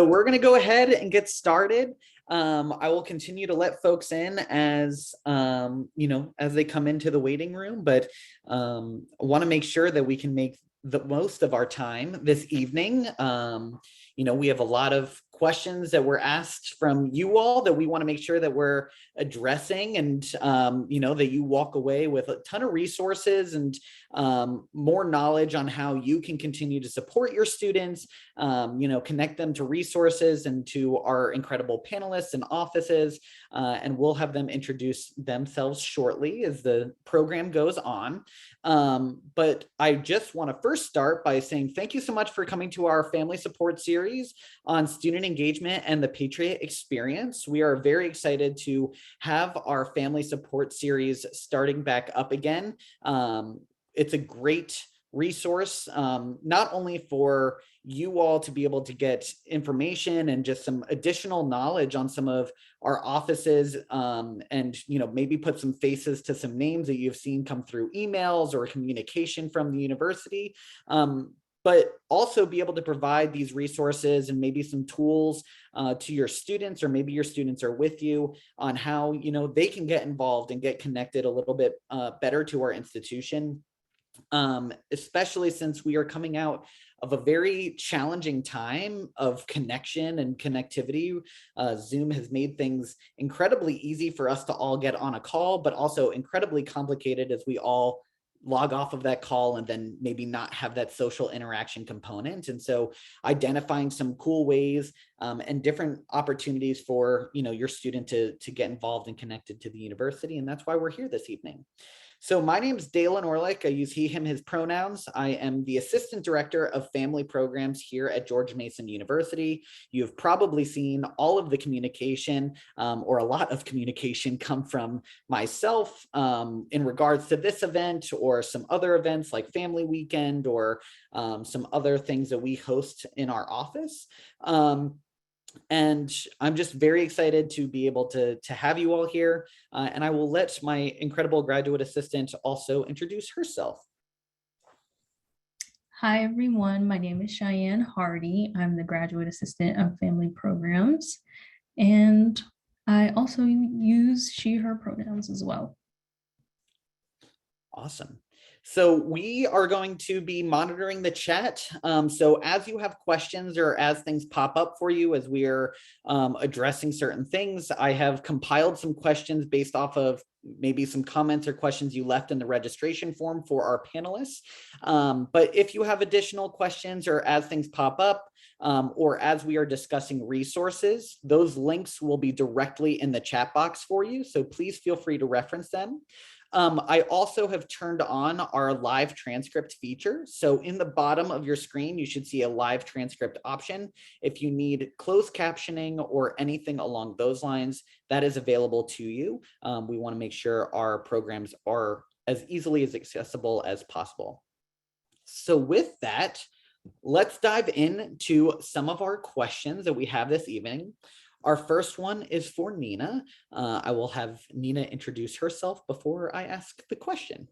So we're going to go ahead and get started. I will continue to let folks in as as they come into the waiting room, but I want to make sure that we can make the most of our time this evening. We have a lot of questions that were asked from you all that we want to make sure that we're addressing, and that you walk away with a ton of resources and more knowledge on how you can continue to support your students, connect them to resources and to our incredible panelists and offices, and we'll have them introduce themselves shortly as the program goes on. But I just want to first start by saying thank you so much for coming to our family support series on student engagement and the Patriot Experience. We are very excited to have our family support series starting back up again. It's a great resource, not only for you all to be able to get information and just some additional knowledge on some of our offices, and maybe put some faces to some names that you've seen come through emails or communication from the university, but also be able to provide these resources and maybe some tools to your students, or maybe your students are with you on how they can get involved and get connected a little bit better to our institution. Especially since we are coming out of a very challenging time of connection and connectivity. Zoom has made things incredibly easy for us to all get on a call, but also incredibly complicated as we all log off of that call and then maybe not have that social interaction component. And so identifying some cool ways and different opportunities for your student to get involved and connected to the university. And that's why we're here this evening. So my name is Dalen Orlick. I use he, him, his pronouns. I am the Assistant Director of Family Programs here at George Mason University. You've probably seen all of the communication, or a lot of communication, come from myself in regards to this event or some other events like Family Weekend, or some other things that we host in our office. And I'm just very excited to be able to have you all here. And I will let my incredible graduate assistant also introduce herself. Hi, everyone. My name is Cheyenne Hardy. I'm the graduate assistant of family programs. And I also use she, her pronouns as well. Awesome. So we are going to be monitoring the chat. So as you have questions or as things pop up for you as we are addressing certain things, I have compiled some questions based off of maybe some comments or questions you left in the registration form for our panelists. But if you have additional questions or as things pop up, or as we are discussing resources, those links will be directly in the chat box for you. So please feel free to reference them. I also have turned on our live transcript feature. So in the bottom of your screen, you should see a live transcript option. If you need closed captioning or anything along those lines, that is available to you. We want to make sure our programs are as easily as accessible as possible. So with that, let's dive into some of our questions that we have this evening. Our first one is for Nina. I will have Nina introduce herself before I ask the question.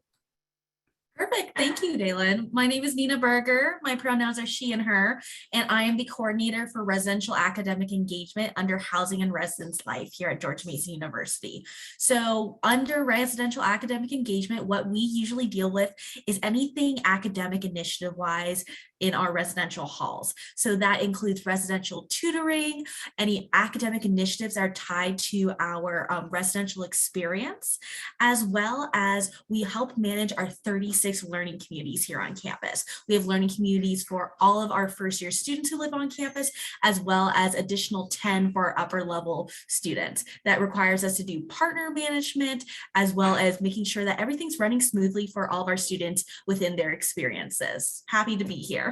Perfect. Thank you, Dalen. My name is Nina Berger. My pronouns are she and her, and I am the coordinator for residential academic engagement under Housing and Residence Life here at George Mason University. So under residential academic engagement, what we usually deal with is anything academic initiative-wise in our residential halls. So that includes residential tutoring, any academic initiatives that are tied to our residential experience, as well as we help manage our 36 learning communities here on campus. We have learning communities for all of our first year students who live on campus, as well as additional 10 for our upper level students. That requires us to do partner management, as well as making sure that everything's running smoothly for all of our students within their experiences. Happy to be here.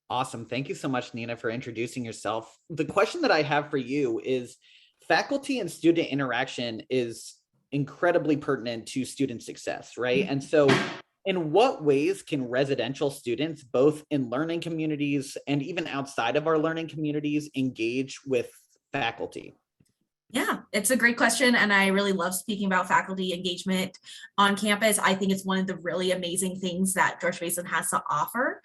Awesome. Thank you so much, Nina, for introducing yourself. The question that I have for you is, faculty and student interaction is incredibly pertinent to student success, right? And so in what ways can residential students, both in learning communities and even outside of our learning communities, engage with faculty? Yeah, it's a great question. And I really love speaking about faculty engagement on campus. I think it's one of the really amazing things that George Mason has to offer.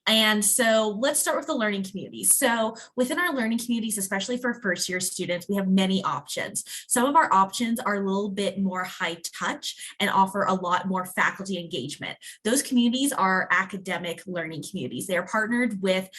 And so let's start with the learning communities. So within our learning communities, especially for first year students, we have many options. Some of our options are a little bit more high touch and offer a lot more faculty engagement. Those communities are academic learning communities. They are partnered with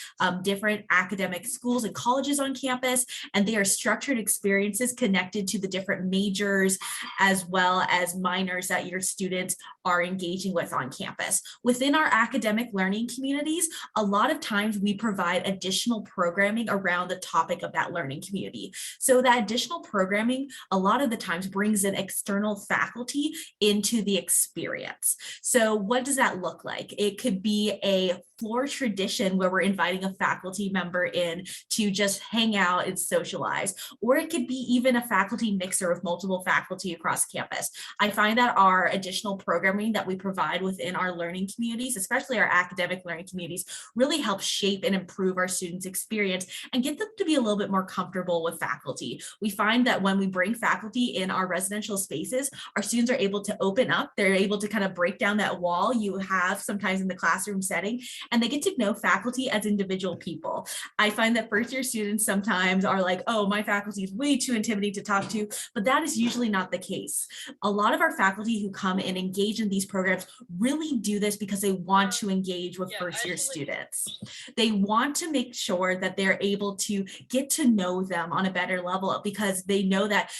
different academic schools and colleges on campus, and they are structured experiences connected to the different majors as well as minors that your students are engaging with on campus. Within our academic learning communities, a lot of times we provide additional programming around the topic of that learning community. So that additional programming a lot of the times brings in external faculty into the experience. So what does that look like? It could be a floor tradition where we're inviting a faculty member in to just hang out and socialize, or it could be even a faculty mixer of multiple faculty across campus. I find that our additional programming that we provide within our learning communities, especially our academic learning communities, really help shape and improve our students' experience and get them to be a little bit more comfortable with faculty. We find that when we bring faculty in our residential spaces, our students are able to open up, they're able to kind of break down that wall you have sometimes in the classroom setting, and they get to know faculty as individual people. I find that first year students sometimes are like, oh, my faculty is way too intimidating to talk to, but that is usually not the case. A lot of our faculty who come and engage in these programs really do this because they want to engage with first year students. They want to make sure that they're able to get to know them on a better level, because they know that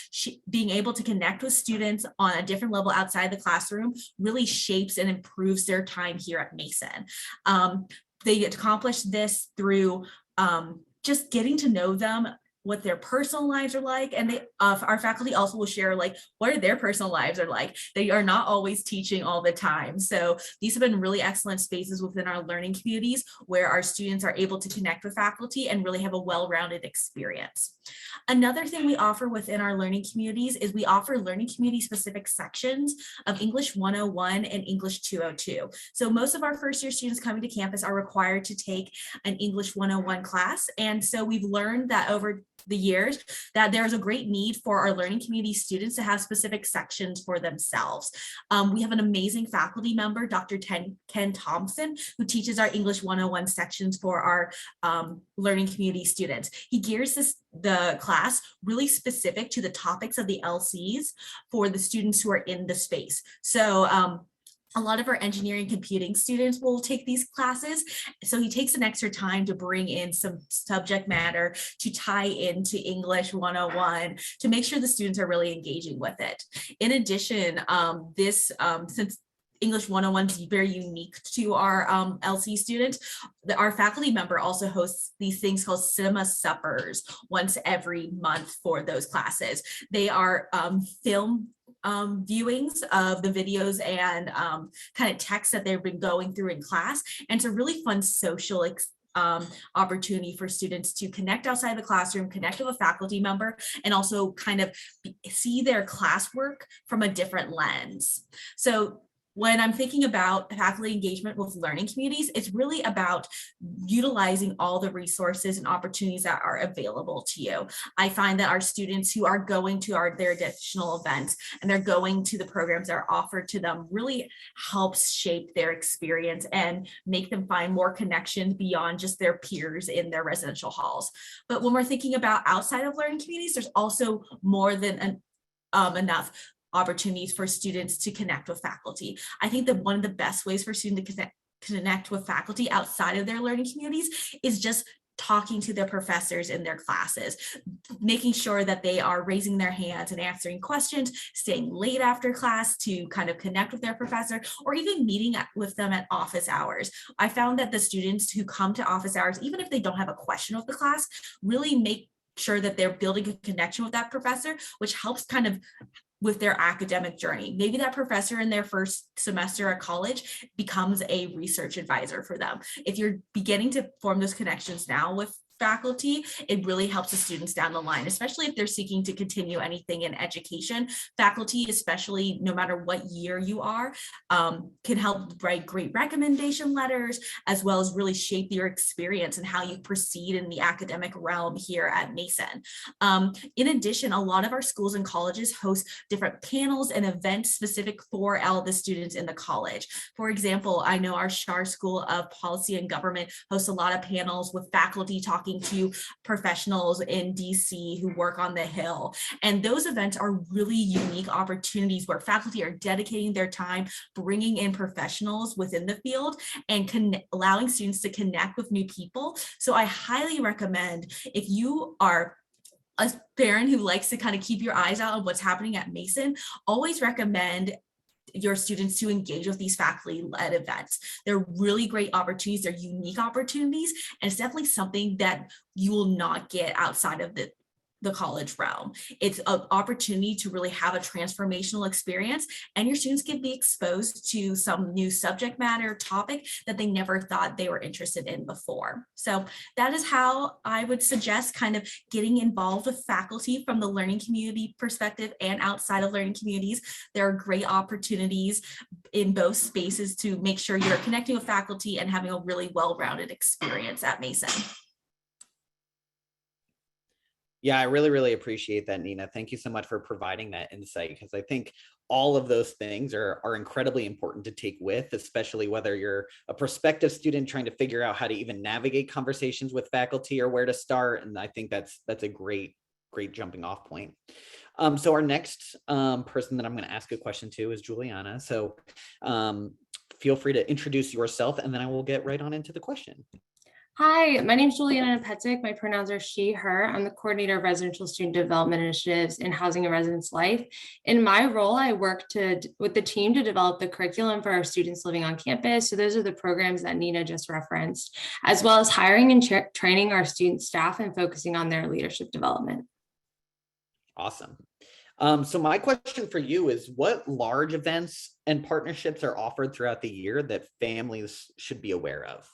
being able to connect with students on a different level outside the classroom really shapes and improves their time here at Mason. They accomplish this through just getting to know them, what their personal lives are like, and our faculty also will share like what are their personal lives are like. They are not always teaching all the time, so these have been really excellent spaces within our learning communities where our students are able to connect with faculty and really have a well-rounded experience. Another thing we offer within our learning communities is we offer learning community specific sections of English 101 and English 202. So most of our first year students coming to campus are required to take an English 101 class, and so we've learned that over the years that there's a great need for our learning community students to have specific sections for themselves. We have an amazing faculty member, Dr. Ken Thompson, who teaches our English 101 sections for our learning community students. He gears the class really specific to the topics of the LCs for the students who are in the space. So a lot of our engineering computing students will take these classes. So he takes an extra time to bring in some subject matter to tie into English 101 to make sure the students are really engaging with it. In addition, since English 101 is very unique to our LC students, our faculty member also hosts these things called cinema suppers once every month for those classes. They are film viewings of the videos and kind of text that they've been going through in class. And it's a really fun social opportunity for students to connect outside the classroom, connect with a faculty member, and also kind of see their classwork from a different lens. So when I'm thinking about faculty engagement with learning communities, it's really about utilizing all the resources and opportunities that are available to you. I find that our students who are going to their additional events and they're going to the programs that are offered to them really helps shape their experience and make them find more connections beyond just their peers in their residential halls. But when we're thinking about outside of learning communities, there's also more than enough opportunities for students to connect with faculty. I think that one of the best ways for students to connect with faculty outside of their learning communities is just talking to their professors in their classes, making sure that they are raising their hands and answering questions, staying late after class to kind of connect with their professor, or even meeting with them at office hours. I found that the students who come to office hours, even if they don't have a question with the class, really make sure that they're building a connection with that professor, which helps kind of with their academic journey. Maybe that professor in their first semester at college becomes a research advisor for them. If you're beginning to form those connections now with faculty, it really helps the students down the line, especially if they're seeking to continue anything in education. Faculty, especially no matter what year you are, can help write great recommendation letters, as well as really shape your experience and how you proceed in the academic realm here at Mason. In addition, a lot of our schools and colleges host different panels and events specific for all the students in the college. For example, I know our Schar School of Policy and Government hosts a lot of panels with faculty talking to professionals in DC who work on the Hill. And those events are really unique opportunities where faculty are dedicating their time, bringing in professionals within the field and allowing students to connect with new people. So I highly recommend, if you are a parent who likes to kind of keep your eyes out on what's happening at Mason, always recommend your students to engage with these faculty-led events. They're really great opportunities. They're unique opportunities, and it's definitely something that you will not get outside of the college realm. It's an opportunity to really have a transformational experience, and your students can be exposed to some new subject matter topic that they never thought they were interested in before. So that is how I would suggest kind of getting involved with faculty from the learning community perspective and outside of learning communities. There are great opportunities in both spaces to make sure you're connecting with faculty and having a really well-rounded experience at Mason. Yeah, I really, really appreciate that, Nina. Thank you so much for providing that insight, because I think all of those things are incredibly important to take with, especially whether you're a prospective student trying to figure out how to even navigate conversations with faculty or where to start. And I think that's a great jumping off point. So our next person that I'm going to ask a question to is Juliana. So feel free to introduce yourself, and then I will get right on into the question. Hi, my name is Juliana Petzig. My pronouns are she, her. I'm the coordinator of residential student development initiatives in housing and residence life. In my role, I work with the team to develop the curriculum for our students living on campus. So those are the programs that Nina just referenced, as well as hiring and training our student staff and focusing on their leadership development. Awesome. So my question for you is, what large events and partnerships are offered throughout the year that families should be aware of?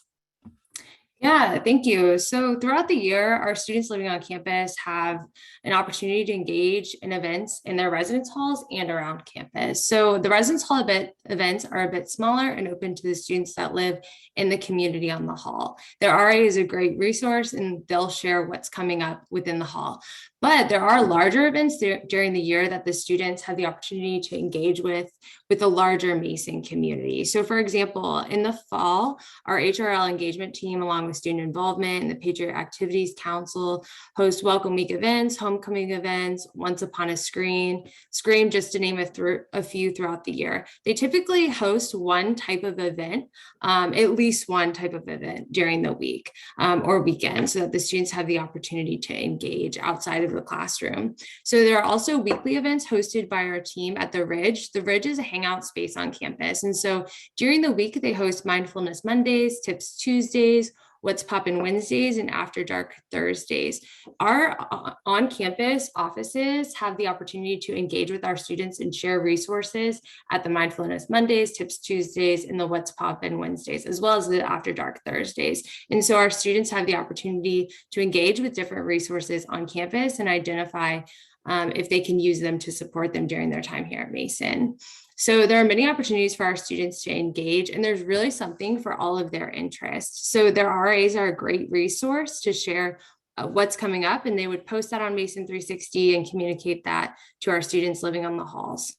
Yeah, thank you. So throughout the year, our students living on campus have an opportunity to engage in events in their residence halls and around campus. So the residence hall events are a bit smaller and open to the students that live in the community on the hall. Their RA is a great resource, and they'll share what's coming up within the hall. But there are larger events during the year that the students have the opportunity to engage with the larger Mason community. So for example, in the fall, our HRL engagement team, along with student involvement and the Patriot Activities Council, host Welcome Week events, homecoming events, Once Upon a Scream, just to name a few throughout the year. They typically host one type of event, at least one type of event during the week or weekend, so that the students have the opportunity to engage outside of the classroom. So there are also weekly events hosted by our team at the Ridge. The Ridge is a hangout space on campus. And so during the week, they host Mindfulness Mondays, Tips Tuesdays, What's Poppin' Wednesdays, and After Dark Thursdays. Our on-campus offices have the opportunity to engage with our students and share resources at the Mindfulness Mondays, Tips Tuesdays, and the What's Poppin' Wednesdays, as well as the After Dark Thursdays. And so our students have the opportunity to engage with different resources on campus and identify if they can use them to support them during their time here at Mason. So there are many opportunities for our students to engage, and there's really something for all of their interests. So their RAs are a great resource to share what's coming up, and they would post that on Mason 360 and communicate that to our students living on the halls.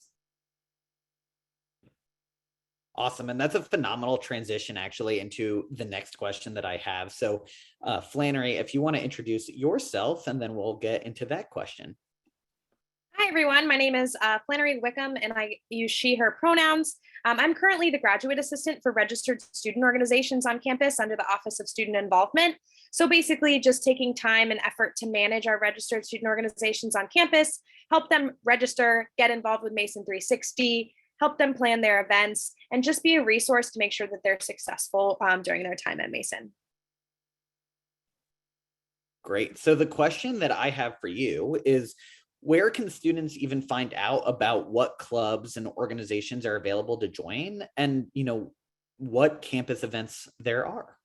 Awesome. And that's a phenomenal transition actually into the next question that I have. So Flannery, if you want to introduce yourself, and then we'll get into that question. Hi, everyone. My name is Flannery Wickham, and I use she, her pronouns. I'm currently the graduate assistant for registered student organizations on campus under the Office of Student Involvement. So basically just taking time and effort to manage our registered student organizations on campus, help them register, get involved with Mason 360, help them plan their events, and just be a resource to make sure that they're successful during their time at Mason. Great. So the question that I have for you is, where can students even find out about what clubs and organizations are available to join, and what campus events there are?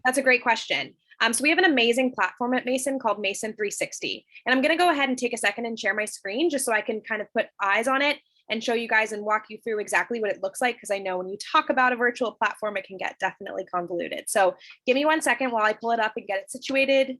That's a great question. So we have an amazing platform at Mason called Mason 360. And I'm going to go ahead and take a second and share my screen just so I can kind of put eyes on it and show you guys and walk you through exactly what it looks like, because I know when you talk about a virtual platform, it can get definitely convoluted. So give me 1 second while I pull it up and get it situated.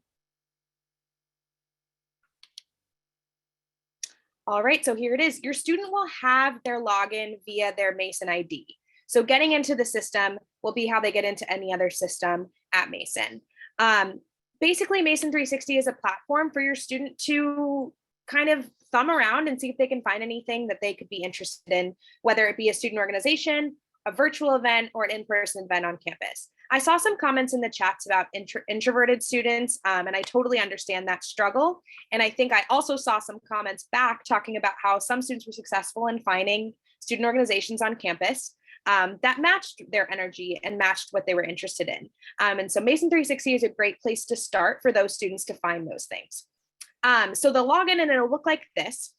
All right, so here it is. Your student will have their login via their Mason ID. So getting into the system will be how they get into any other system at Mason. Basically, Mason 360 is a platform for your student to kind of thumb around and see if they can find anything that they could be interested in, whether it be a student organization, a virtual event, or an in-person event on campus. I saw some comments in the chats about introverted students, and I totally understand that struggle. And I think I also saw some comments back talking about how some students were successful in finding student organizations on campus that matched their energy and matched what they were interested in. And so Mason 360 is a great place to start for those students to find those things. So the login, and it'll look like this.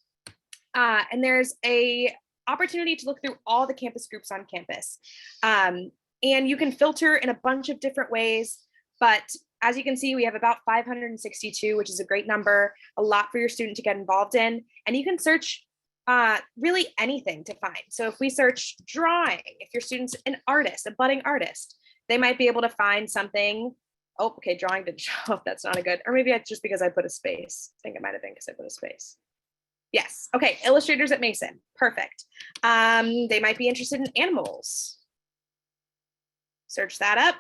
And there's a opportunity to look through all the campus groups on campus. And you can filter in a bunch of different ways, but as you can see, we have about 562, which is a great number, a lot for your student to get involved in. And you can search really anything to find. So if we search drawing, if your student's an artist, a budding artist, they might be able to find something. Oh, okay, drawing didn't show up. That's not a good, or maybe it's just because I put a space. I think it might have been because I put a space. Yes, okay, illustrators at Mason, perfect. They might be interested in animals. Search that up.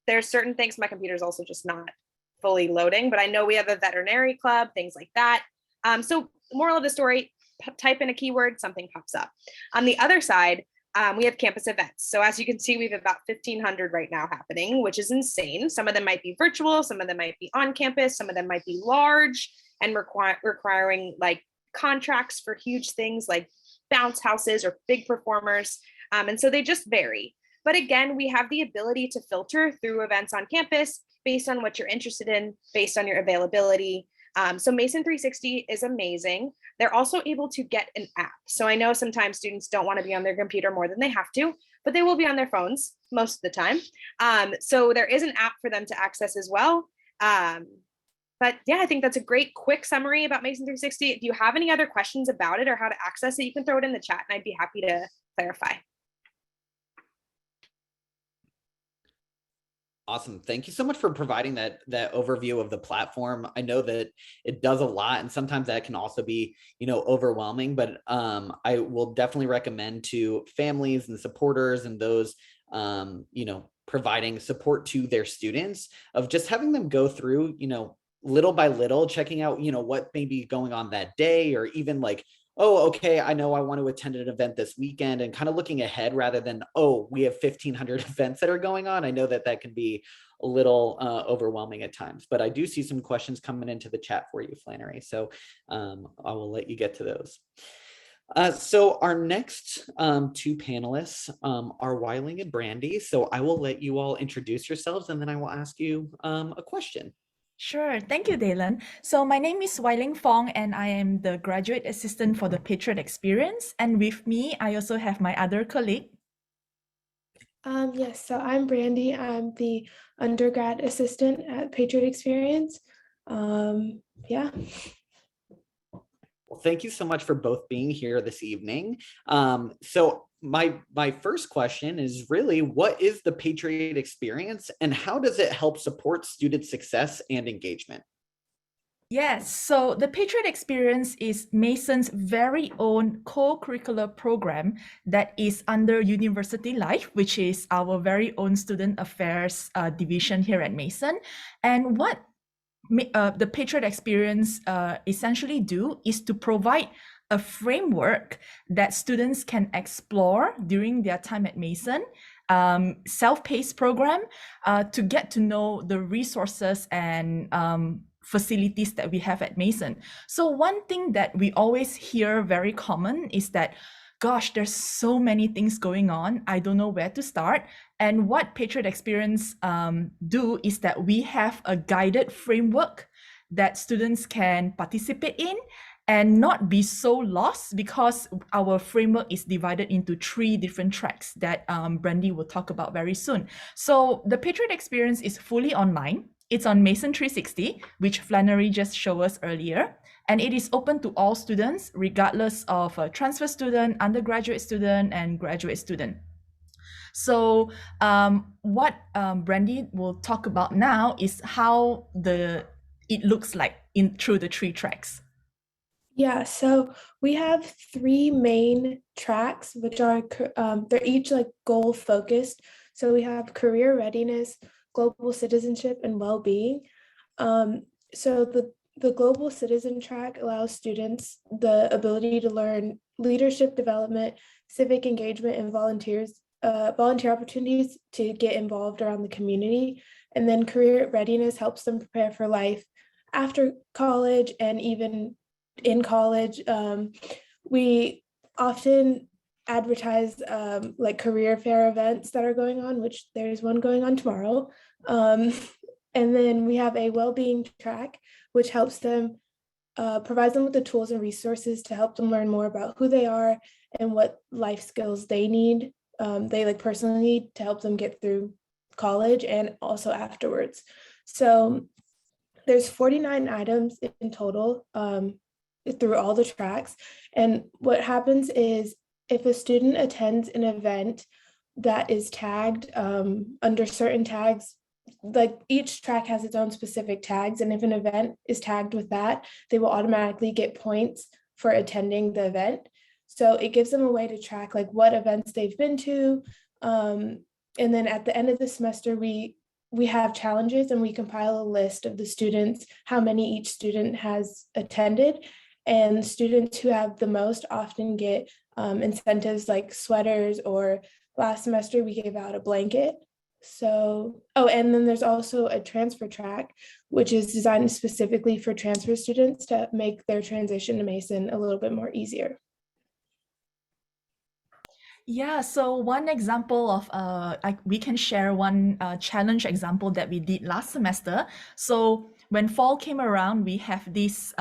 There's certain things, my computer's also just not fully loading, but I know we have a veterinary club, things like that. So moral of the story, type in a keyword, something pops up. On the other side, we have campus events. So as you can see, we have about 1,500 right now happening, which is insane. Some of them might be virtual, some of them might be on campus, some of them might be large and requiring like contracts for huge things like bounce houses or big performers. And so they just vary. But again, we have the ability to filter through events on campus based on what you're interested in, based on your availability. So Mason 360 is amazing. They're also able to get an app. So I know sometimes students don't want to be on their computer more than they have to, but they will be on their phones most of the time. So there is an app for them to access as well. But yeah, I think that's a great quick summary about Mason 360. If you have any other questions about it or how to access it, you can throw it in the chat and I'd be happy to clarify. Awesome. Thank you so much for providing that overview of the platform. I know that it does a lot, and sometimes that can also be, overwhelming, but I will definitely recommend to families and supporters and those, providing support to their students of just having them go through, little by little, checking out, what may be going on that day, or even like, oh, okay, I know I want to attend an event this weekend, and kind of looking ahead rather than, oh, we have 1,500 events that are going on. I know that can be a little overwhelming at times, but I do see some questions coming into the chat for you, Flannery. So I will let you get to those. So our next two panelists are Weiling and Brandy. So I will let you all introduce yourselves, and then I will ask you a question. Sure. Thank you, Dalen. So my name is Weiling Fong, and I am the graduate assistant for the Patriot Experience. And with me, I also have my other colleague. Yes, so I'm Brandy. I'm the undergrad assistant at Patriot Experience. Yeah. Well, thank you so much for both being here this evening. So my first question is really, what is the Patriot Experience and how does it help support student success and engagement? Yes, so the Patriot Experience is Mason's very own co-curricular program that is under University Life, which is our very own student affairs division here at Mason. And what the Patriot Experience essentially do is to provide a framework that students can explore during their time at Mason, self-paced program to get to know the resources and facilities that we have at Mason. So one thing that we always hear very common is that, gosh, there's so many things going on, I don't know where to start. And what Patriot Experience do is that we have a guided framework that students can participate in and not be so lost, because our framework is divided into 3 different tracks that Brandy will talk about very soon. So the Patriot Experience is fully online. It's on Mason 360, which Flannery just showed us earlier. And it is open to all students, regardless of a transfer student, undergraduate student, and graduate student. So what Brandy will talk about now is how it looks like through the 3 tracks. Yeah, so we have 3 main tracks, which are they're each like goal focused. So we have career readiness, global citizenship, and well-being. So the global citizen track allows students the ability to learn leadership development, civic engagement, and volunteer opportunities to get involved around the community. And then career readiness helps them prepare for life after college and even in college. We often advertise like career fair events that are going on, which there's one going on tomorrow. And then we have a well-being track, which helps them, provides them with the tools and resources to help them learn more about who they are and what life skills they need. They like personally need to help them get through college and also afterwards. So there's 49 items in total through all the tracks. And what happens is if a student attends an event that is tagged under certain tags, like each track has its own specific tags, and if an event is tagged with that, they will automatically get points for attending the event. So it gives them a way to track like what events they've been to. And then at the end of the semester, we have challenges and we compile a list of the students, how many each student has attended. And students who have the most often get incentives like sweaters, or last semester we gave out a blanket. So, and then there's also a transfer track, which is designed specifically for transfer students to make their transition to Mason a little bit more easier. Yeah, so one example of we can share one challenge example that we did last semester. So when fall came around, we have this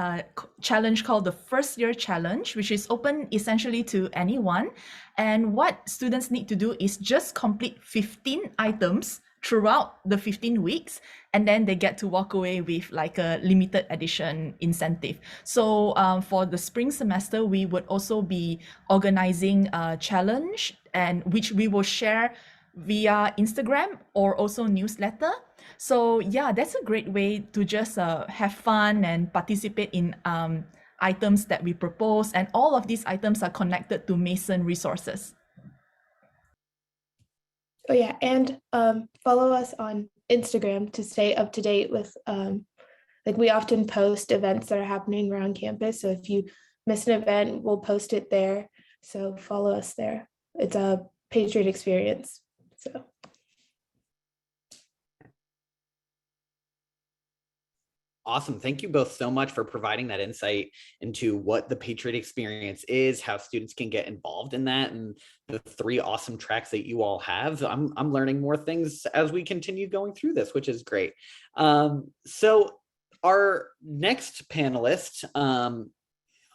challenge called the first year challenge, which is open essentially to anyone. And what students need to do is just complete 15 items throughout the 15 weeks, and then they get to walk away with like a limited edition incentive. So for the spring semester, we would also be organizing a challenge, and which we will share via Instagram or also newsletter. So yeah, that's a great way to just have fun and participate in items that we propose, and all of these items are connected to Mason resources. Oh yeah, and follow us on Instagram to stay up to date with like we often post events that are happening around campus. So if you miss an event, we'll post it there. So follow us there. It's a Patriot Experience. So. Awesome. Thank you both so much for providing that insight into what the Patriot Experience is, how students can get involved in that, and the 3 awesome tracks that you all have. I'm learning more things as we continue going through this, which is great. So our next panelist,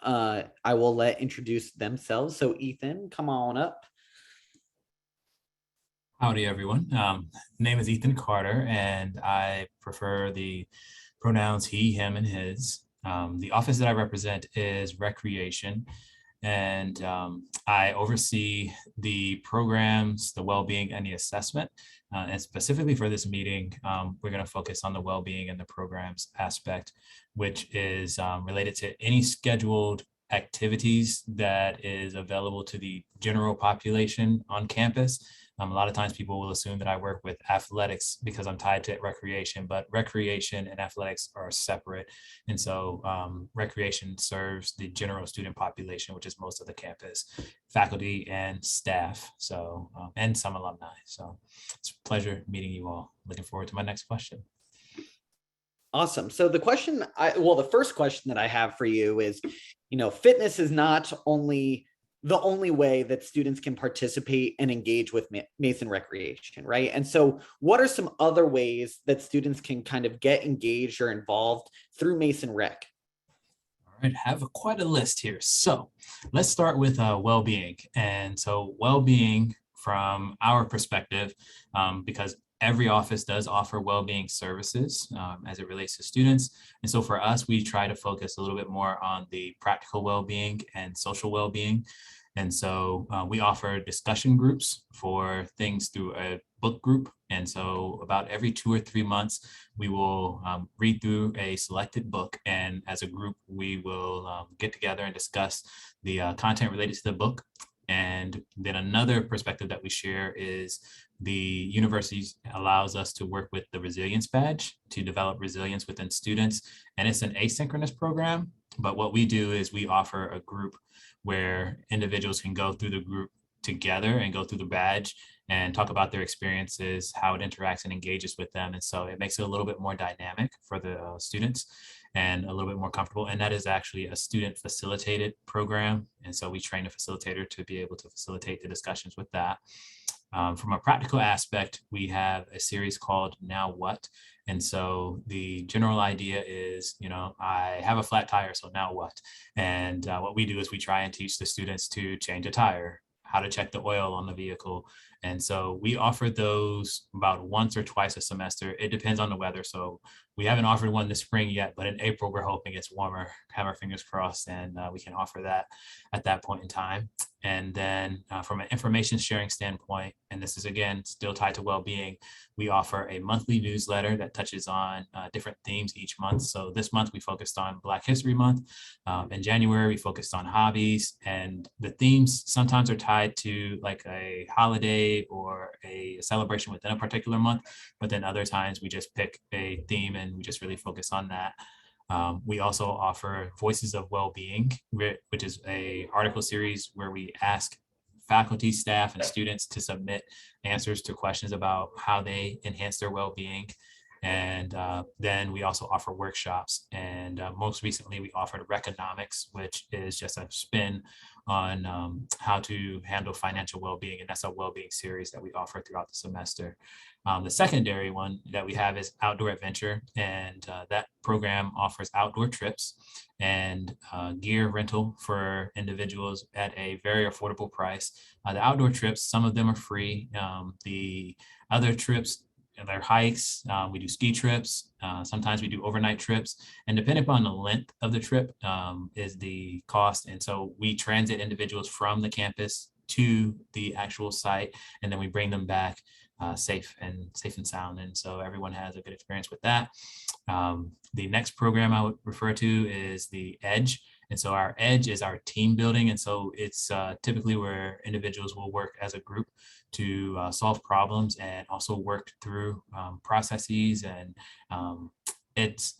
I will let introduce themselves. So Ethan, come on up. Howdy, everyone. Name is Ethan Carter, and I prefer the pronouns he, him, and his. The office that I represent is Recreation, and I oversee the programs, the well-being, and the assessment. And specifically for this meeting, we're going to focus on the well-being and the programs aspect, which is related to any scheduled activities that is available to the general population on campus. A lot of times people will assume that I work with athletics because I'm tied to recreation, but recreation and athletics are separate. And so recreation serves the general student population, which is most of the campus, faculty and staff, so and some alumni. So it's a pleasure meeting you all. Looking forward to my next question. Awesome. So the question, the first question that I have for you is, fitness is not only the only way that students can participate and engage with Mason Recreation, right? And so what are some other ways that students can kind of get engaged or involved through Mason Rec? All right, have quite a list here. So let's start with well-being. And so well-being from our perspective, because every office does offer well-being services as it relates to students. And so for us, we try to focus a little bit more on the practical well-being and social well-being. And so we offer discussion groups for things through a book group. And so about every 2 or 3 months, we will read through a selected book. And as a group, we will get together and discuss the content related to the book. And then another perspective that we share is the university allows us to work with the resilience badge to develop resilience within students. And it's an asynchronous program. But what we do is we offer a group where individuals can go through the group together and go through the badge and talk about their experiences, how it interacts and engages with them. And so it makes it a little bit more dynamic for the students and a little bit more comfortable. And that is actually a student facilitated program. And so we train a facilitator to be able to facilitate the discussions with that. From a practical aspect, we have a series called Now What? And so the general idea is, I have a flat tire, so now what? And what we do is we try and teach the students to change a tire, how to check the oil on the vehicle. And so we offer those about once or twice a semester. It depends on the weather. So we haven't offered one this spring yet, but in April, we're hoping it's warmer, have our fingers crossed, and we can offer that at that point in time. And then from an information sharing standpoint, and this is again, still tied to well-being, we offer a monthly newsletter that touches on different themes each month. So this month we focused on Black History Month. In January, we focused on hobbies, and the themes sometimes are tied to like a holiday or a celebration within a particular month, but then other times we just pick a theme and we just really focus on that. We also offer Voices of Wellbeing, which is an article series where we ask faculty, staff, and students to submit answers to questions about how they enhance their well-being. And then we also offer workshops. And most recently, we offered Reconomics, which is just a spin on how to handle financial well-being. And that's a well-being series that we offer throughout the semester. The secondary one that we have is Outdoor Adventure. And that program offers outdoor trips and gear rental for individuals at a very affordable price. The outdoor trips, some of them are free. The other trips, they're hikes, we do ski trips, sometimes we do overnight trips, and depending upon the length of the trip is the cost. And so we transit individuals from the campus to the actual site, and then we bring them back safe and sound. And so everyone has a good experience with that. The next program I would refer to is the EDGE. And so our EDGE is our team building. And so it's typically where individuals will work as a group to solve problems and also work through processes. And it's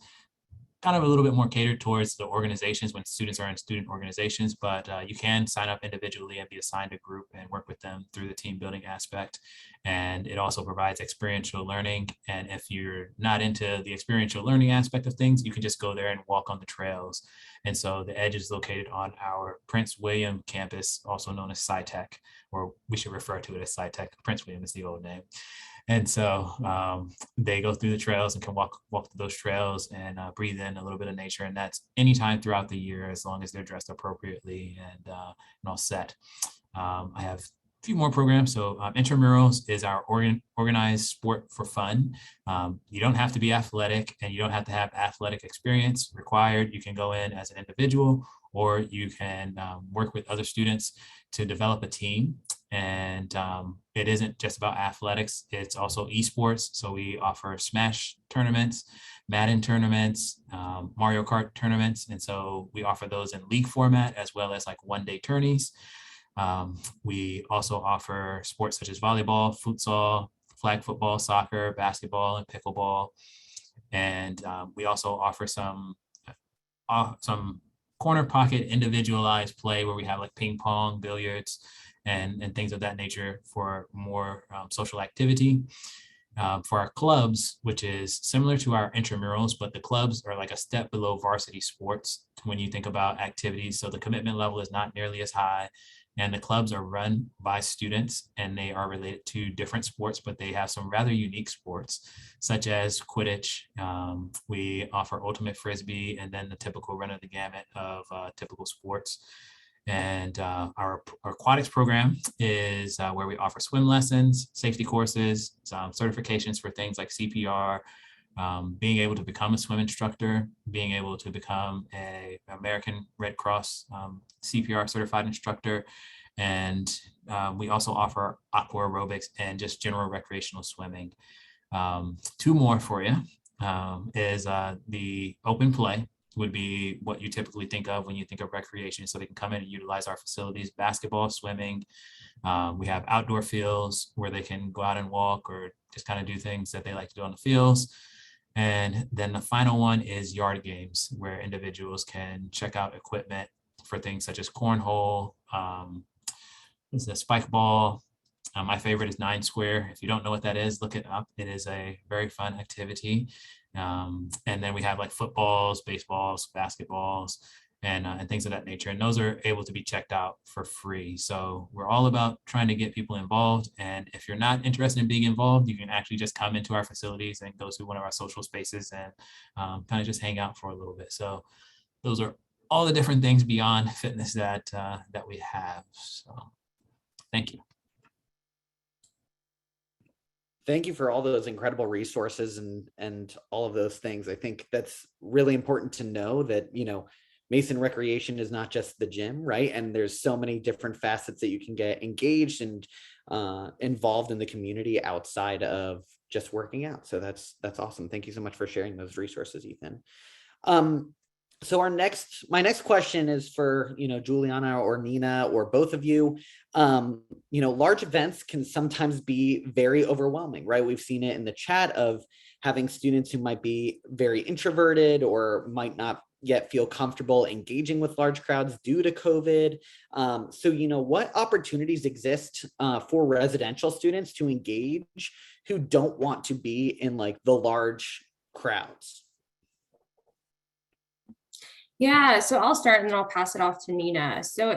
kind of a little bit more catered towards the organizations when students are in student organizations, but you can sign up individually and be assigned a group and work with them through the team building aspect. And it also provides experiential learning. And if you're not into the experiential learning aspect of things, you can just go there and walk on the trails. And so the EDGE is located on our Prince William campus, also known as SciTech, or we should refer to it as SciTech. Prince William is the old name. And so they go through the trails and can walk through those trails and breathe in a little bit of nature. And that's anytime throughout the year, as long as they're dressed appropriately and all set. I have a few more programs. So Intramurals is our organized sport for fun. You don't have to be athletic and you don't have to have athletic experience required. You can go in as an individual, or you can work with other students to develop a team. And it isn't just about athletics, it's also esports. So we offer Smash tournaments, Madden tournaments, Mario Kart tournaments. And so we offer those in league format as well as like one-day tourneys. We also offer sports such as volleyball, futsal, flag football, soccer, basketball, and pickleball. And we also offer some corner pocket individualized play where we have like ping pong, billiards, and things of that nature for more social activity. For our clubs, which is similar to our intramurals, but the clubs are like a step below varsity sports when you think about activities. So the commitment level is not nearly as high. And the clubs are run by students and they are related to different sports, but they have some rather unique sports, such as Quidditch. We offer ultimate frisbee and then the typical run of the gamut of typical sports. And our aquatics program is where we offer swim lessons, safety courses, some certifications for things like CPR, being able to become a swim instructor, being able to become a American Red Cross CPR certified instructor. And we also offer aqua aerobics and just general recreational swimming. Two more for you is the open play would be what you typically think of when you think of recreation. So they can come in and utilize our facilities, basketball, swimming. We have outdoor fields where they can go out and walk or just kind of do things that they like to do on the fields. And then the final one is yard games, where individuals can check out equipment for things such as cornhole, is the spike ball. My favorite is 9 square. If you don't know what that is, look it up. It is a very fun activity. And then we have like footballs, baseballs, basketballs, and things of that nature. And those are able to be checked out for free. So we're all about trying to get people involved. And if you're not interested in being involved, you can actually just come into our facilities and go to one of our social spaces and kind of just hang out for a little bit. So those are all the different things beyond fitness that we have. So thank you. Thank you for all those incredible resources and all of those things. I think that's really important to know that, you know, Mason Recreation is not just the gym, right? And there's so many different facets that you can get engaged and involved in the community outside of just working out. So that's awesome. Thank you so much for sharing those resources, Ethan. So my next question is for, you know, Juliana or Nina or both of you. You know, large events can sometimes be very overwhelming, right? We've seen it in the chat of having students who might be very introverted or might not yet feel comfortable engaging with large crowds due to COVID. So, you know, what opportunities exist for residential students to engage who don't want to be in like the large crowds? Yeah, so I'll start and then I'll pass it off to Nina. So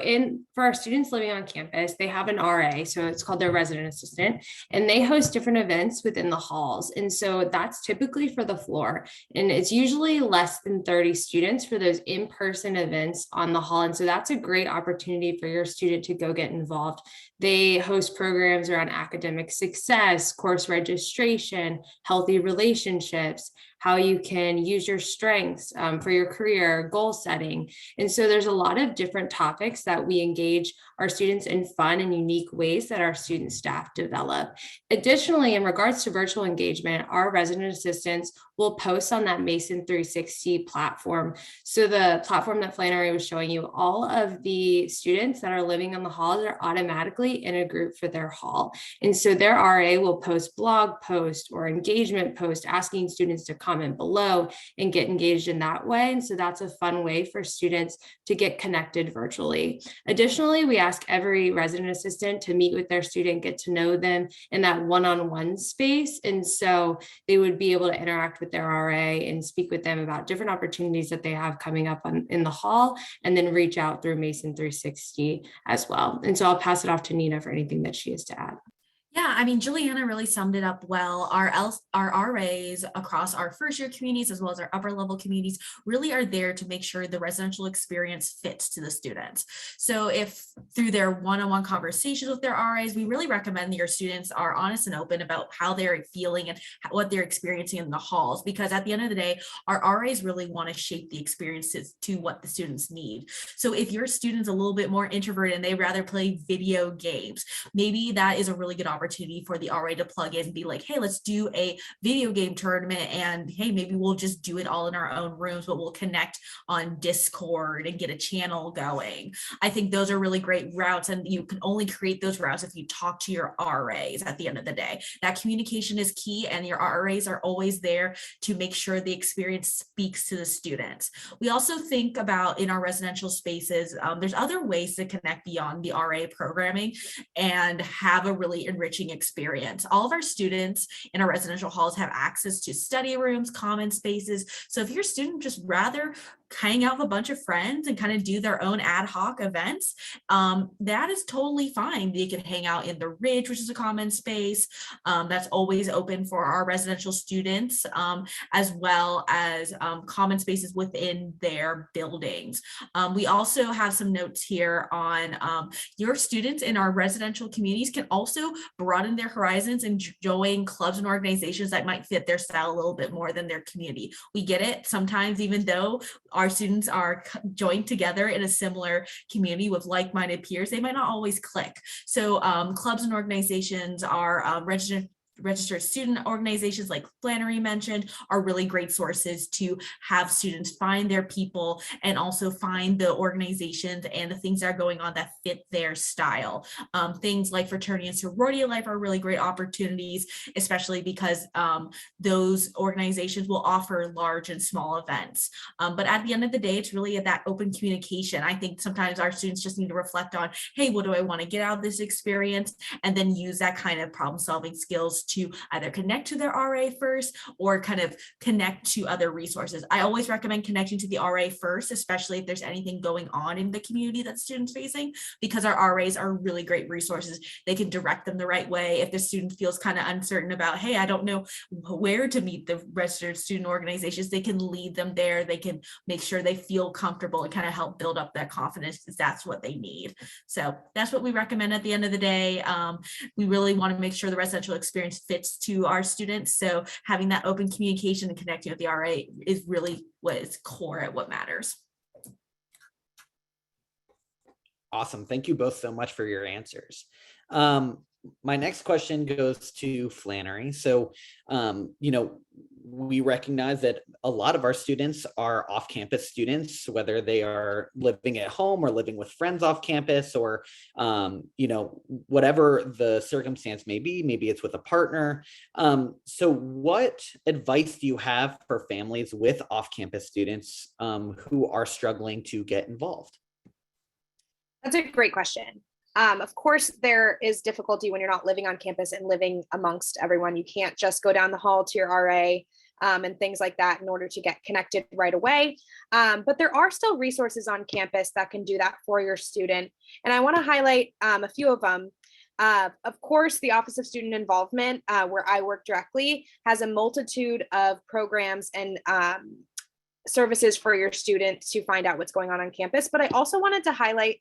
for our students living on campus, they have an RA, so it's called their resident assistant, and they host different events within the halls. And so that's typically for the floor, and it's usually less than 30 students for those in-person events on the hall. And so that's a great opportunity for your student to go get involved. They host programs around academic success, course registration, healthy relationships, how you can use your strengths for your career, goal setting. And so there's a lot of different topics that we engage our students in fun and unique ways that our student staff develop. Additionally, in regards to virtual engagement, our resident assistants will post on that Mason 360 platform. So the platform that Flannery was showing you, all of the students that are living on the halls are automatically in a group for their hall. And so their RA will post blog posts or engagement posts asking students to comment below and get engaged in that way. And so that's a fun way for students to get connected virtually. Additionally, we ask every resident assistant to meet with their student, get to know them in that one-on-one space. And so they would be able to interact with their RA and speak with them about different opportunities that they have coming up in the hall, and then reach out through Mason 360 as well. And so I'll pass it off to Nina for anything that she has to add. Yeah, I mean, Juliana really summed it up well. Our RAs across our first year communities, as well as our upper level communities, really are there to make sure the residential experience fits to the students. So if through their one-on-one conversations with their RAs, we really recommend that your students are honest and open about how they're feeling and what they're experiencing in the halls, because at the end of the day, our RAs really want to shape the experiences to what the students need. So if your student's a little bit more introverted and they rather play video games, maybe that is a really good opportunity for the RA to plug in and be like, hey, let's do a video game tournament, and hey, maybe we'll just do it all in our own rooms, but we'll connect on Discord and get a channel going. I think those are really great routes, and you can only create those routes if you talk to your RAs at the end of the day. That communication is key, and your RAs are always there to make sure the experience speaks to the students. We also think about in our residential spaces, there's other ways to connect beyond the RA programming and have a really enriching experience. All of our students in our residential halls have access to study rooms, common spaces. So if your student just rather hang out with a bunch of friends and kind of do their own ad hoc events, that is totally fine. They can hang out in the Ridge, which is a common space that's always open for our residential students, as well as common spaces within their buildings. We also have some notes here on your students in our residential communities can also broaden their horizons and join clubs and organizations that might fit their style a little bit more than their community. We get it. Sometimes, even though our students are joined together in a similar community with like-minded peers, they might not always click. So clubs and organizations are registered student organizations, like Flannery mentioned, are really great sources to have students find their people and also find the organizations and the things that are going on that fit their style. Things like fraternity and sorority life are really great opportunities, especially because those organizations will offer large and small events. But at the end of the day, it's really that open communication. I think sometimes our students just need to reflect on, hey, what do I want to get out of this experience? And then use that kind of problem solving skills to either connect to their RA first or kind of connect to other resources. I always recommend connecting to the RA first, especially if there's anything going on in the community that students facing, because our RAs are really great resources. They can direct them the right way. If the student feels kind of uncertain about, hey, I don't know where to meet the registered student organizations, they can lead them there. They can make sure they feel comfortable and kind of help build up that confidence, because that's what they need. So that's what we recommend at the end of the day. We really want to make sure the residential experience fits to our students. So having that open communication and connecting with the RA is really what is core at what matters. Awesome. Thank you both so much for your answers. My next question goes to Flannery. So, we recognize that a lot of our students are off-campus students, whether they are living at home or living with friends off campus, or, whatever the circumstance may be, maybe it's with a partner. So what advice do you have for families with off-campus students who are struggling to get involved? That's a great question. Of course, there is difficulty when you're not living on campus and living amongst everyone. You can't just go down the hall to your RA and things like that in order to get connected right away. But there are still resources on campus that can do that for your student. And I want to highlight a few of them. Of course, the Office of Student Involvement, where I work directly, has a multitude of programs and services for your students to find out what's going on campus. But I also wanted to highlight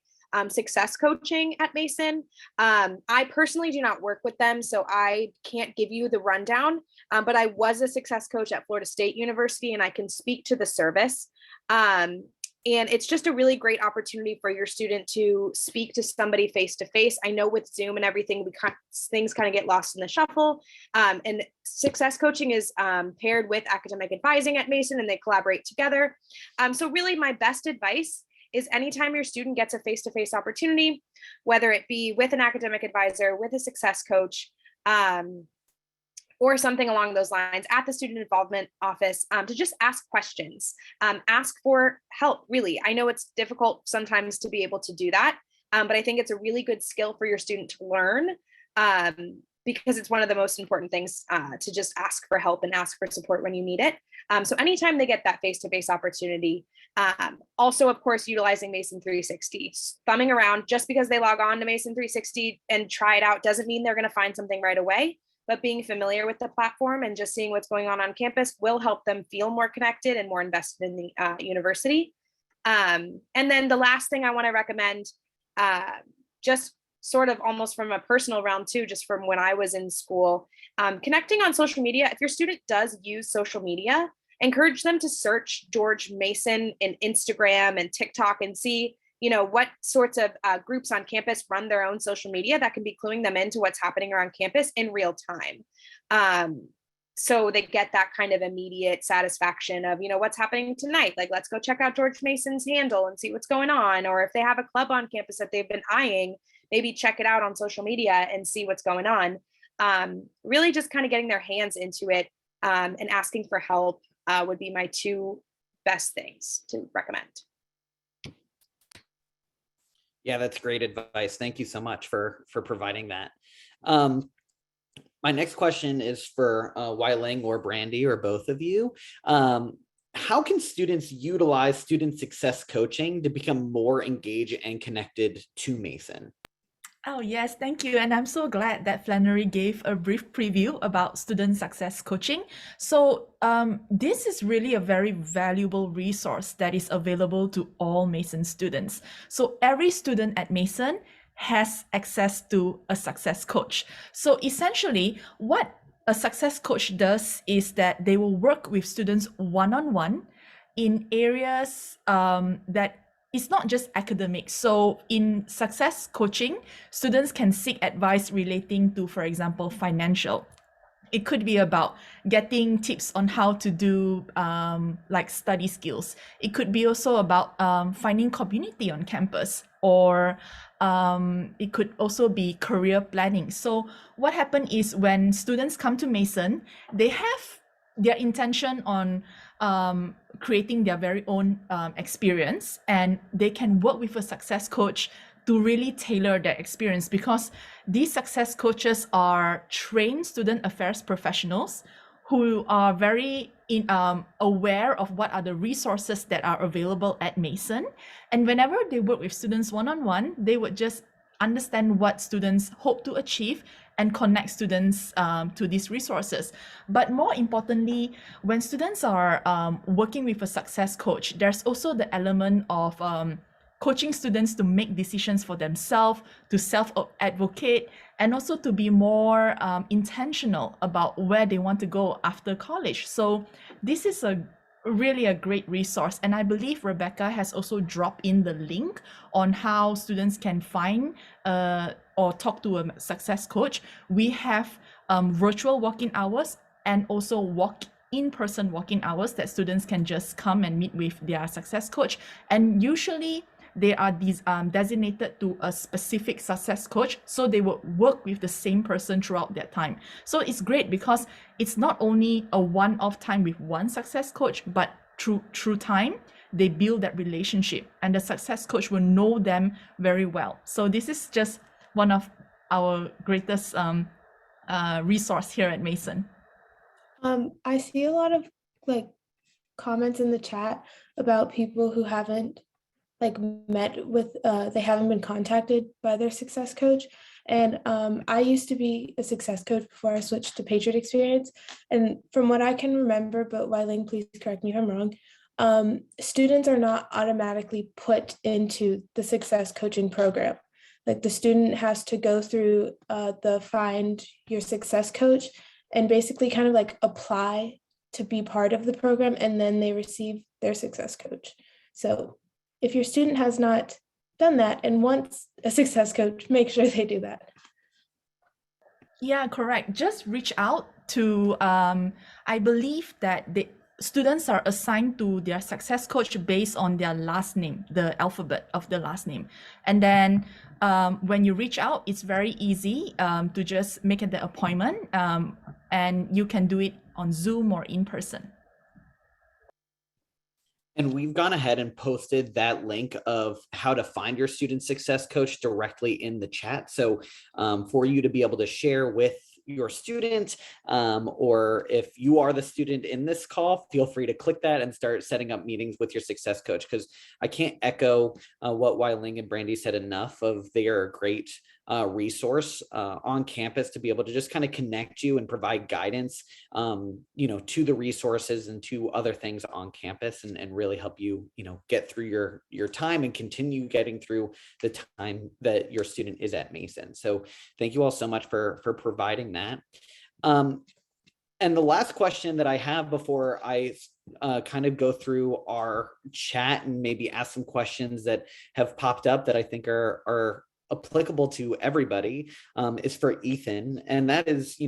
success coaching at Mason. I personally do not work with them, so I can't give you the rundown, but I was a success coach at Florida State University, and I can speak to the service. And it's just a really great opportunity for your student to speak to somebody face to face. I know with Zoom and everything, things kind of get lost in the shuffle. And success coaching is paired with academic advising at Mason, and they collaborate together. So really my best advice is anytime your student gets a face-to-face opportunity, whether it be with an academic advisor, with a success coach, or something along those lines at the student involvement office, to just ask questions, ask for help, really. I know it's difficult sometimes to be able to do that, but I think it's a really good skill for your student to learn, because it's one of the most important things, to just ask for help and ask for support when you need it. So anytime they get that face-to-face opportunity, also, of course, utilizing Mason 360, thumbing around. Just because they log on to Mason 360 and try it out doesn't mean they're going to find something right away, but being familiar with the platform and just seeing what's going on campus will help them feel more connected and more invested in the university. And then the last thing I want to recommend, just sort of almost from a personal realm too, just from when I was in school, connecting on social media. If your student does use social media, encourage them to search George Mason in Instagram and TikTok and see, what sorts of groups on campus run their own social media that can be cluing them into what's happening around campus in real time. So they get that kind of immediate satisfaction of, what's happening tonight. Like, let's go check out George Mason's handle and see what's going on. Or if they have a club on campus that they've been eyeing, maybe check it out on social media and see what's going on. Really just kind of getting their hands into it, and asking for help would be my two best things to recommend. Yeah, that's great advice. Thank you so much for providing that. My next question is for Wai Ling or Brandy or both of you. How how can students utilize student success coaching to become more engaged and connected to Mason? Oh, yes, thank you. And I'm so glad that Flannery gave a brief preview about student success coaching. So, this is really a very valuable resource that is available to all Mason students. So, every student at Mason has access to a success coach. So, essentially, what a success coach does is that they will work with students one-on-one in areas that it's not just academic. So in success coaching, students can seek advice relating to, for example, financial. It could be about getting tips on how to do like study skills. It could be also about finding community on campus, or it could also be career planning. So what happened is when students come to Mason, they have their intention on creating their very own experience, and they can work with a success coach to really tailor their experience, because these success coaches are trained student affairs professionals who are very aware of what are the resources that are available at Mason. And whenever they work with students one-on-one, they would just understand what students hope to achieve and connect students to these resources. But more importantly, when students are working with a success coach, there's also the element of coaching students to make decisions for themselves, to self-advocate, and also to be more intentional about where they want to go after college. So this is really a great resource. And I believe Rebecca has also dropped in the link on how students can find or talk to a success coach. We have virtual walk-in hours and also in-person walk-in hours that students can just come and meet with their success coach. And usually they are designated to a specific success coach, so they will work with the same person throughout their time. So it's great because it's not only a one-off time with one success coach, but through time, they build that relationship, and the success coach will know them very well. So this is just one of our greatest resource here at Mason. I see a lot of like comments in the chat about people who haven't like met with they haven't been contacted by their success coach. And I used to be a success coach before I switched to Patriot Experience. And from what I can remember, but Wyling, please correct me if I'm wrong, students are not automatically put into the success coaching program. Like the student has to go through the Find Your Success Coach and basically kind of like apply to be part of the program, and then they receive their success coach. So if your student has not done that and wants a success coach, make sure they do that. Yeah, correct. Just reach out to, I believe that the students are assigned to their success coach based on their last name, the alphabet of the last name. And then when you reach out, it's very easy to just make the appointment, and you can do it on Zoom or in person. And we've gone ahead and posted that link of how to find your student success coach directly in the chat. So for you to be able to share with your student, or if you are the student in this call, feel free to click that and start setting up meetings with your success coach, because I can't echo what Wyling and Brandy said enough of their great resource on campus to be able to just kind of connect you and provide guidance, to the resources and to other things on campus, and really help you, get through your time and continue getting through the time that your student is at Mason. So thank you all so much for providing that. And the last question that I have before I kind of go through our chat and maybe ask some questions that have popped up that I think are applicable to everybody, is for Ethan. And that is,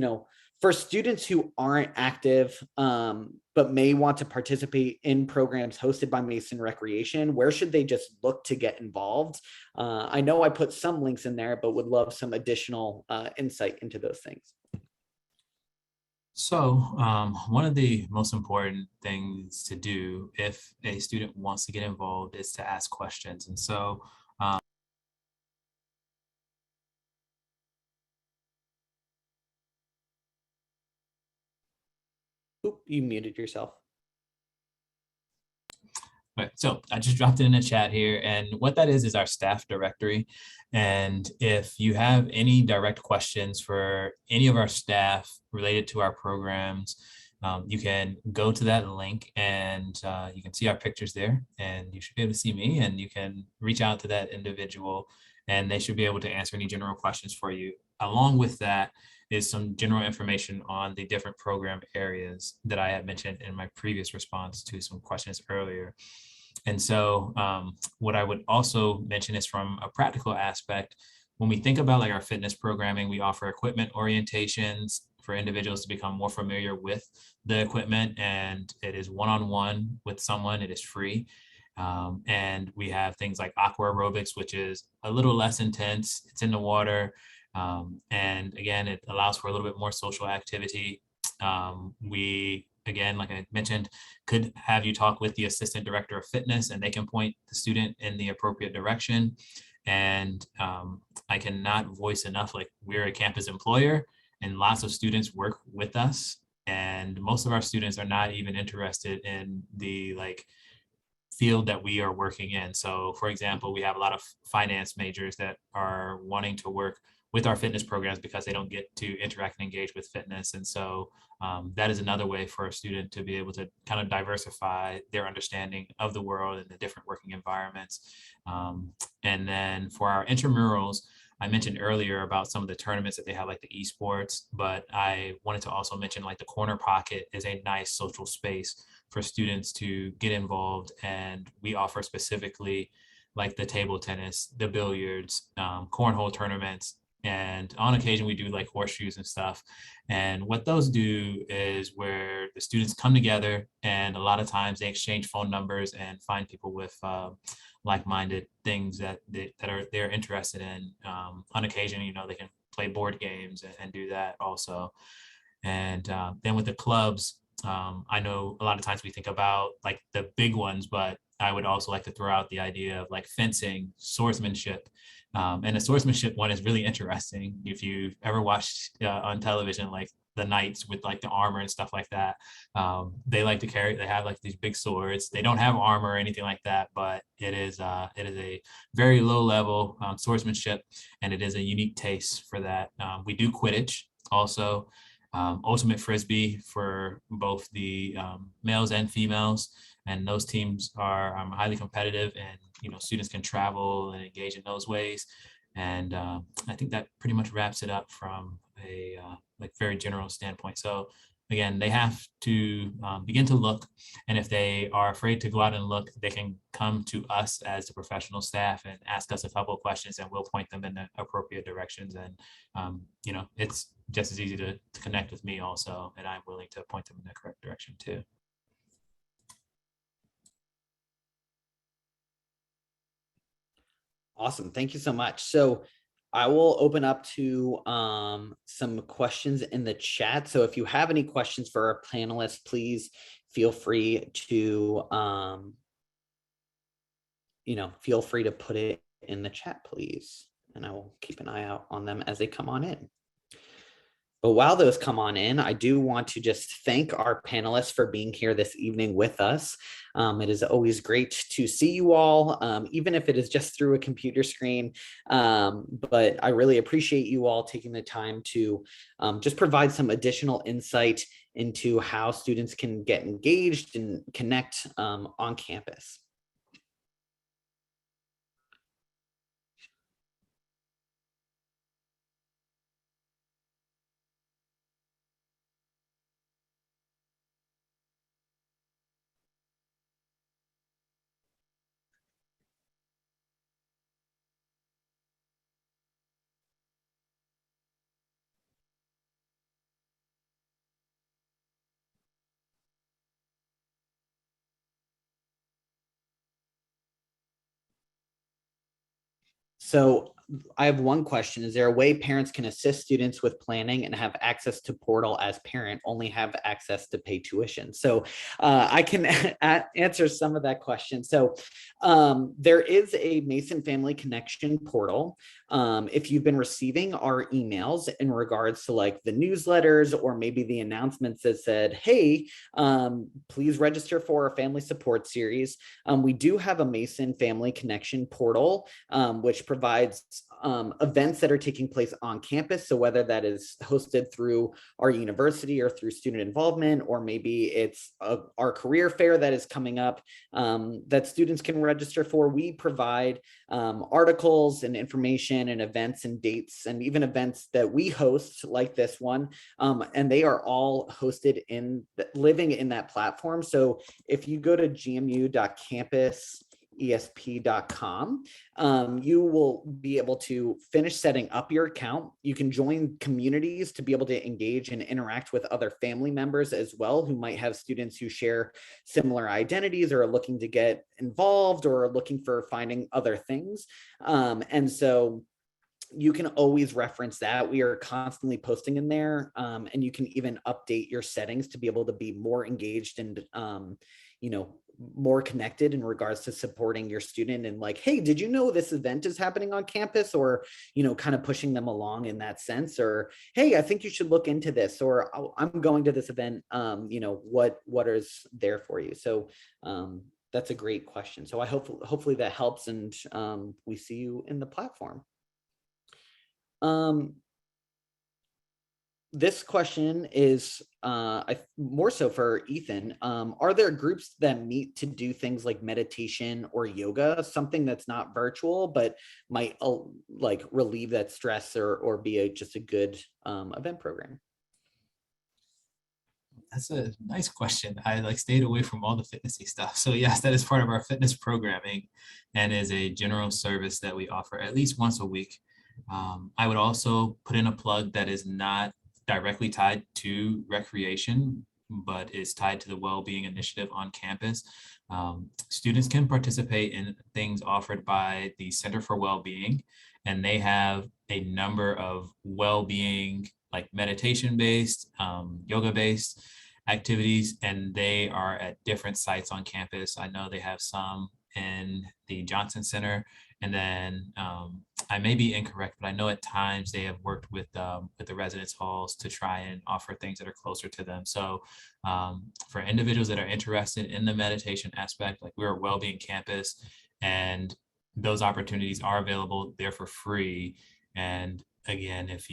for students who aren't active, but may want to participate in programs hosted by Mason Recreation, where should they just look to get involved? I know I put some links in there, but would love some additional insight into those things. So one of the most important things to do if a student wants to get involved is to ask questions. And so Oop, you muted yourself. Okay, so I just dropped it in the chat here, and what that is our staff directory. And if you have any direct questions for any of our staff related to our programs, you can go to that link and you can see our pictures there, and you should be able to see me, and you can reach out to that individual and they should be able to answer any general questions for you. Along with that is some general information on the different program areas that I had mentioned in my previous response to some questions earlier. And so what I would also mention is from a practical aspect, when we think about like our fitness programming, we offer equipment orientations for individuals to become more familiar with the equipment, and it is one-on-one with someone, it is free. And we have things like aqua aerobics, which is a little less intense, it's in the water. And again, it allows for a little bit more social activity. We, again, like I mentioned, could have you talk with the assistant director of fitness and they can point the student in the appropriate direction. And I cannot voice enough, like we're a campus employer and lots of students work with us. And most of our students are not even interested in the like field that we are working in. So for example, we have a lot of finance majors that are wanting to work with our fitness programs because they don't get to interact and engage with fitness. And so that is another way for a student to be able to kind of diversify their understanding of the world and the different working environments. And then for our intramurals, I mentioned earlier about some of the tournaments that they have, like the esports, but I wanted to also mention like the corner pocket is a nice social space for students to get involved. And we offer specifically like the table tennis, the billiards, cornhole tournaments, and on occasion we do like horseshoes and stuff. And what those do is where the students come together and a lot of times they exchange phone numbers and find people with like-minded things that they're interested in. On occasion, you know, they can play board games and do that also. And then with the clubs, I know a lot of times we think about like the big ones, but I would also like to throw out the idea of like fencing, swordsmanship. And the swordsmanship one is really interesting. If you've ever watched on television, like the knights with like the armor and stuff like that, they like to carry, they have like these big swords. They don't have armor or anything like that, but it is a very low level swordsmanship, and it is a unique taste for that. We do Quidditch also. Ultimate Frisbee for both the males and females, and those teams are highly competitive, and you know students can travel and engage in those ways. And I think that pretty much wraps it up from a like very general standpoint. So again, they have to begin to look, and if they are afraid to go out and look, they can come to us as the professional staff and ask us a couple of questions, and we'll point them in the appropriate directions. And you know, it's just as easy to connect with me also, and I'm willing to point them in the correct direction too. Awesome. Thank you so much. So I will open up to some questions in the chat. So if you have any questions for our panelists, please feel free to, feel free to put it in the chat, please. And I will keep an eye out on them as they come on in. But while those come on in, I do want to just thank our panelists for being here this evening with us. It is always great to see you all, even if it is just through a computer screen. But I really appreciate you all taking the time to just provide some additional insight into how students can get engaged and connect on campus. So I have one question. Is there a way parents can assist students with planning and have access to portal as parent only have access to pay tuition? So I can answer some of that question. So there is a Mason Family Connection portal. If you've been receiving our emails in regards to like the newsletters or maybe the announcements that said, hey, please register for our family support series. We do have a Mason Family Connection portal, which provides events that are taking place on campus. So whether that is hosted through our university or through student involvement, or maybe it's our career fair that is coming up that students can register for, we provide articles and information and events and dates and even events that we host like this one. And they are all hosted living in that platform. So if you go to gmu.campusesp.com, you will be able to finish setting up your account. You can join communities to be able to engage and interact with other family members as well, who might have students who share similar identities or are looking to get involved or are looking for finding other things. And so you can always reference that. We are constantly posting in there, and you can even update your settings to be able to be more engaged and more connected in regards to supporting your student and like, hey, did you know this event is happening on campus? Or kind of pushing them along in that sense. Or hey, I think you should look into this, or oh, I'm going to this event, what is there for you? So that's a great question. So I hopefully that helps, and we see you in the platform. This question is more so for Ethan. Are there groups that meet to do things like meditation or yoga, something that's not virtual but might like relieve that stress or be just a good event program? That's a nice question. I stayed away from all the fitnessy stuff. So yes, that is part of our fitness programming and is a general service that we offer at least once a week. I would also put in a plug that is not directly tied to recreation, but is tied to the well-being initiative on campus. Students can participate in things offered by the Center for Wellbeing, and they have a number of well-being, like meditation-based, yoga-based activities, and they are at different sites on campus. I know they have some in the Johnson Center, and then I may be incorrect, but I know at times they have worked with the residence halls to try and offer things that are closer to them. So for individuals that are interested in the meditation aspect, like we're a well-being campus, and those opportunities are available. They're for free. And again, if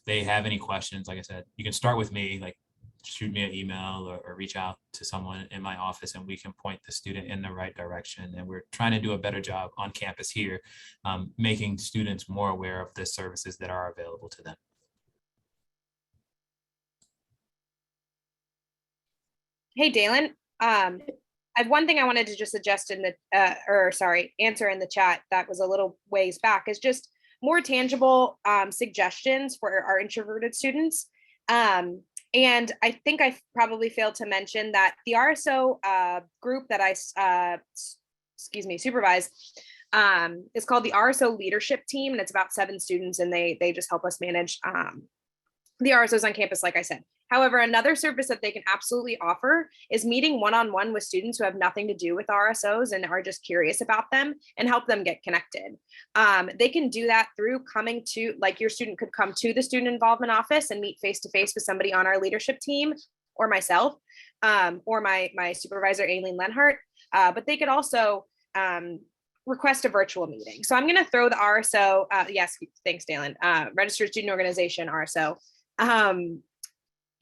they have any questions, like I said, you can start with me, like shoot me an email or reach out to someone in my office, and we can point the student in the right direction. And we're trying to do a better job on campus here, making students more aware of the services that are available to them. Hey, Dalen, I have one thing I wanted to just suggest in the, answer in the chat that was a little ways back, is just more tangible suggestions for our introverted students. And I think I probably failed to mention that the RSO group that I supervise is called the Rso Leadership Team, and it's about 7 students, and they just help us manage the RSOs on campus, like I said. However, another service that they can absolutely offer is meeting one-on-one with students who have nothing to do with RSOs and are just curious about them, and help them get connected. They can do that through coming to, like your student could come to the student involvement office and meet face-to-face with somebody on our leadership team, or myself, or my supervisor, Aileen Lenhart. But they could also request a virtual meeting. So I'm going to throw the RSO, yes, thanks, Dalen, Registered Student Organization, RSO,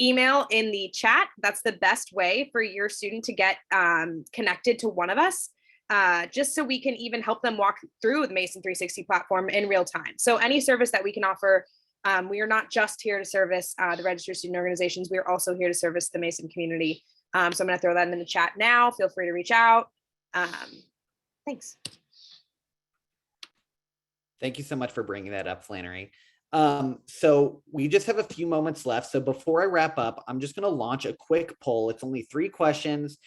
email in the chat. That's the best way for your student to get connected to one of us, just so we can even help them walk through the Mason 360 platform in real time. So any service that we can offer, we are not just here to service the registered student organizations, we are also here to service the Mason community. So I'm going to throw that in the chat now. Feel free to reach out. Thanks. Thank you so much for bringing that up, Flannery. So we just have a few moments left. So before I wrap up, I'm just going to launch a quick poll. It's only 3 questions.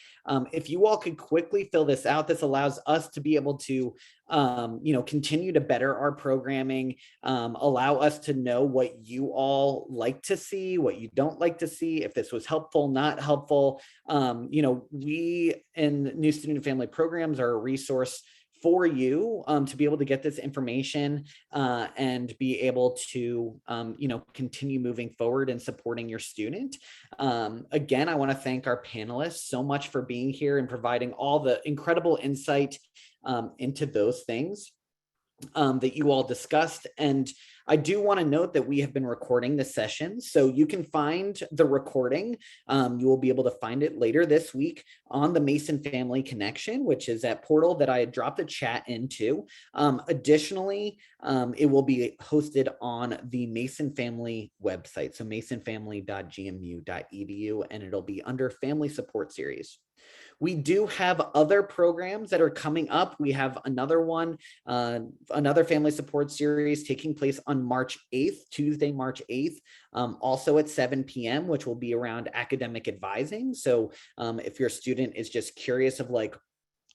If you all could quickly fill this out, this allows us to be able to, continue to better our programming, allow us to know what you all like to see, what you don't like to see, if this was helpful, not helpful. We in New Student and Family Programs are a resource for you to be able to get this information and be able to, continue moving forward and supporting your student. Again, I want to thank our panelists so much for being here and providing all the incredible insight into those things that you all discussed. And I do want to note that we have been recording the session, so you can find the recording. You will be able to find it later this week on the Mason Family Connection, which is that portal that I had dropped the chat into. Additionally, it will be hosted on the Mason Family website, so masonfamily.gmu.edu, and it'll be under Family Support Series. We do have other programs that are coming up. We have another one, another family support series taking place on March 8th, Tuesday, March 8th, also at 7 p.m., which will be around academic advising. So if your student is just curious of like,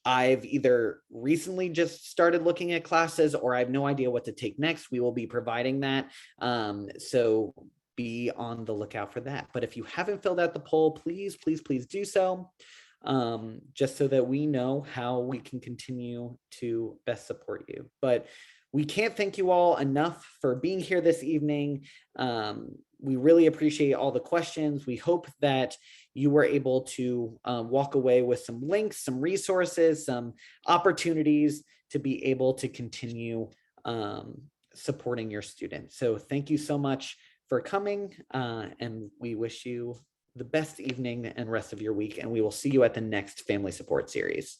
I've either recently just started looking at classes or I have no idea what to take next, we will be providing that. So be on the lookout for that. But if you haven't filled out the poll, please, please, please do so. Just so that we know how we can continue to best support you. But we can't thank you all enough for being here this evening. We really appreciate all the questions. We hope that you were able to walk away with some links, some resources, some opportunities to be able to continue supporting your students. So thank you so much for coming, and we wish you the best evening and rest of your week, and we will see you at the next Family Support Series.